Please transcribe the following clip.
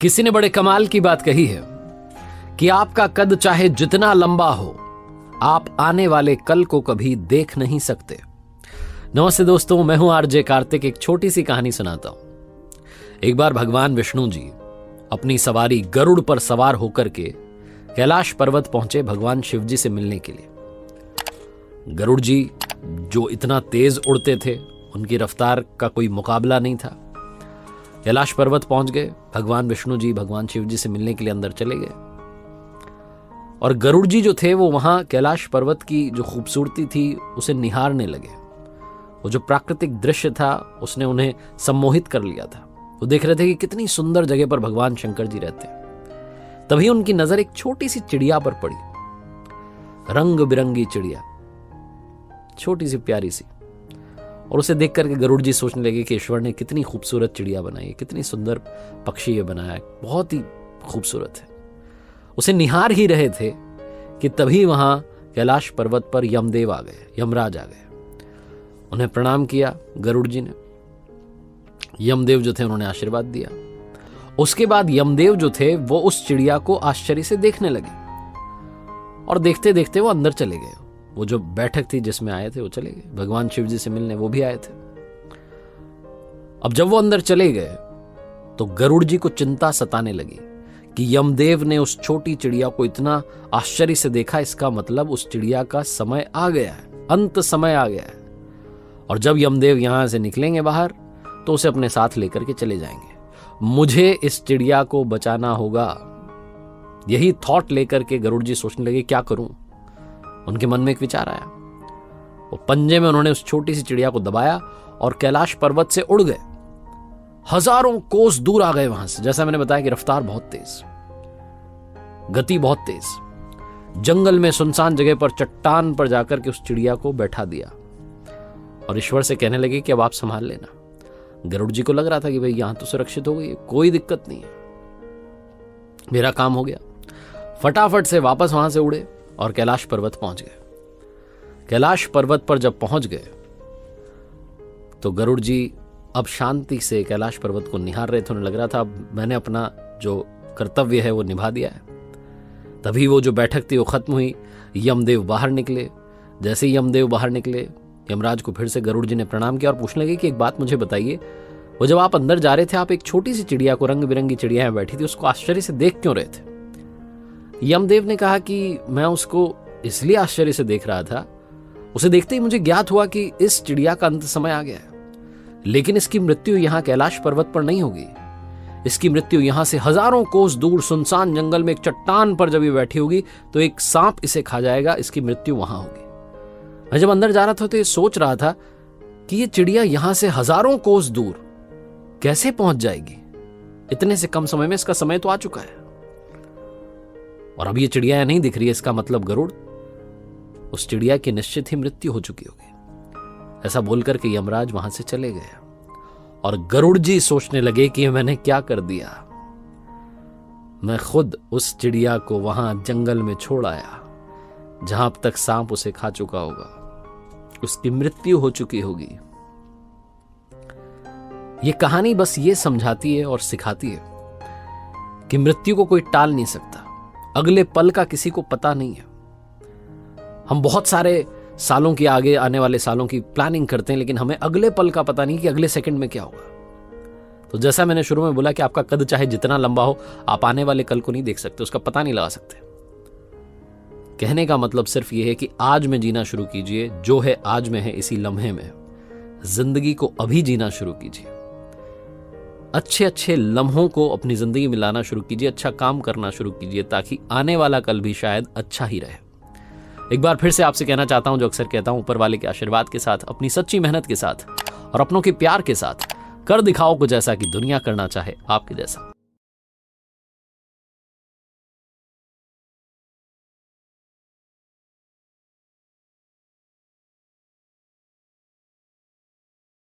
किसी ने बड़े कमाल की बात कही है कि आपका कद चाहे जितना लंबा हो, आप आने वाले कल को कभी देख नहीं सकते। नमस्ते दोस्तों, मैं हूं आरजे कार्तिक। एक छोटी सी कहानी सुनाता हूं। एक बार भगवान विष्णु जी अपनी सवारी गरुड़ पर सवार होकर के कैलाश पर्वत पहुंचे भगवान शिव जी से मिलने के लिए। गरुड़ जी जो इतना तेज उड़ते थे, उनकी रफ्तार का कोई मुकाबला नहीं था। कैलाश पर्वत पहुंच गए। भगवान विष्णु जी भगवान शिव जी से मिलने के लिए अंदर चले गए और गरुड़ जी जो थे वो वहां कैलाश पर्वत की जो खूबसूरती थी उसे निहारने लगे। वो जो प्राकृतिक दृश्य था उसने उन्हें सम्मोहित कर लिया था। वो देख रहे थे कि कितनी सुंदर जगह पर भगवान शंकर जी रहते हैं। तभी उनकी नजर एक छोटी सी चिड़िया पर पड़ी, रंग बिरंगी चिड़िया, छोटी सी प्यारी सी। और उसे देख करके गरुड़ जी सोचने लगे कि ईश्वर ने कितनी खूबसूरत चिड़िया बनाई है, कितनी सुंदर पक्षी ये बनाया है, बहुत ही खूबसूरत है। उसे निहार ही रहे थे कि तभी वहां कैलाश पर्वत पर यमदेव आ गए, यमराज आ गए। उन्हें प्रणाम किया गरुड़ जी ने। यमदेव जो थे उन्होंने आशीर्वाद दिया। उसके बाद यमदेव जो थे वो उस चिड़िया को आश्चर्य से देखने लगे और देखते देखते वो अंदर चले गए। वो जो बैठक थी जिसमें आए थे वो चले गए। भगवान शिव जी से मिलने वो भी आए थे। अब जब वो अंदर चले गए तो गरुड़ जी को चिंता सताने लगी कि यमदेव ने उस छोटी चिड़िया को इतना आश्चर्य से देखा, इसका मतलब उस चिड़िया का समय आ गया है, अंत समय आ गया है। और जब यमदेव यहां से निकलेंगे बाहर तो उसे अपने साथ लेकर के चले जाएंगे। मुझे इस चिड़िया को बचाना होगा। यही थॉट लेकर के गरुड़ जी सोचने लगे क्या करूं। उनके मन में एक विचार आया। वो पंजे में उन्होंने उस छोटी सी चिड़िया को दबाया और कैलाश पर्वत से उड़ गए। हजारों कोस दूर आ गए वहां से। जैसा मैंने बताया कि रफ्तार बहुत तेज, गति बहुत तेज। जंगल में सुनसान जगह पर चट्टान पर जाकर के उस चिड़िया को बैठा दिया और ईश्वर से कहने लगे कि अब आप संभाल लेना। गरुड़ जी को लग रहा था कि भाई यहां तो सुरक्षित हो गई, कोई दिक्कत नहीं है, मेरा काम हो गया। फटाफट से वापस वहां से उड़े और कैलाश पर्वत पहुंच गए। कैलाश पर्वत पर जब पहुंच गए तो गरुड़ जी अब शांति से कैलाश पर्वत को निहार रहे थे। उन्हें लग रहा था मैंने अपना जो कर्तव्य है वो निभा दिया है। तभी वो जो बैठक थी वो खत्म हुई। यमदेव बाहर निकले। जैसे ही यमदेव बाहर निकले, यमराज को फिर से गरुड़ जी ने प्रणाम किया और पूछने लगे कि एक बात मुझे बताइए, वो जब आप अंदर जा रहे थे आप एक छोटी सी चिड़िया को, रंग बिरंगी चिड़िया बैठी थी, उसको आश्चर्य से देख क्यों रहे थे? यमदेव ने कहा कि मैं उसको इसलिए आश्चर्य से देख रहा था, उसे देखते ही मुझे ज्ञात हुआ कि इस चिड़िया का अंत समय आ गया है, लेकिन इसकी मृत्यु यहां कैलाश पर्वत पर नहीं होगी। इसकी मृत्यु यहां से हजारों कोस दूर सुनसान जंगल में एक चट्टान पर जब ये बैठी होगी तो एक सांप इसे खा जाएगा, इसकी मृत्यु वहां होगी। मैं जब अंदर जा रहा था तो ये सोच रहा था कि ये चिड़िया यहां से हजारों कोस दूर कैसे पहुंच जाएगी, इतने से कम समय में, इसका समय तो आ चुका है और अब ये चिड़िया नहीं दिख रही है, इसका मतलब गरुड़, उस चिड़िया की निश्चित ही मृत्यु हो चुकी होगी। ऐसा बोलकर के यमराज वहां से चले गए और गरुड़ जी सोचने लगे कि मैंने क्या कर दिया। मैं खुद उस चिड़िया को वहां जंगल में छोड़ आया जहां अब तक सांप उसे खा चुका होगा, उसकी मृत्यु हो चुकी होगी। यह कहानी बस ये समझाती है और सिखाती है कि मृत्यु को कोई टाल नहीं सकता। अगले पल का किसी को पता नहीं है। हम बहुत सारे सालों की, आगे आने वाले सालों की प्लानिंग करते हैं, लेकिन हमें अगले पल का पता नहीं कि अगले सेकंड में क्या होगा। तो जैसा मैंने शुरू में बोला कि आपका कद चाहे जितना लंबा हो, आप आने वाले कल को नहीं देख सकते, उसका पता नहीं लगा सकते। कहने का मतलब सिर्फ यह है कि आज में जीना शुरू कीजिए। जो है आज में है, इसी लम्हे में जिंदगी को अभी जीना शुरू कीजिए। अच्छे अच्छे लम्हों को अपनी जिंदगी में लाना शुरू कीजिए, अच्छा काम करना शुरू कीजिए, ताकि आने वाला कल भी शायद अच्छा ही रहे। एक बार फिर से आपसे कहना चाहता हूं, जो अक्सर कहता हूं, ऊपर वाले के आशीर्वाद के साथ, अपनी सच्ची मेहनत के साथ और अपनों के प्यार के साथ कर दिखाओ कुछ ऐसा कि दुनिया करना चाहे आपके जैसा।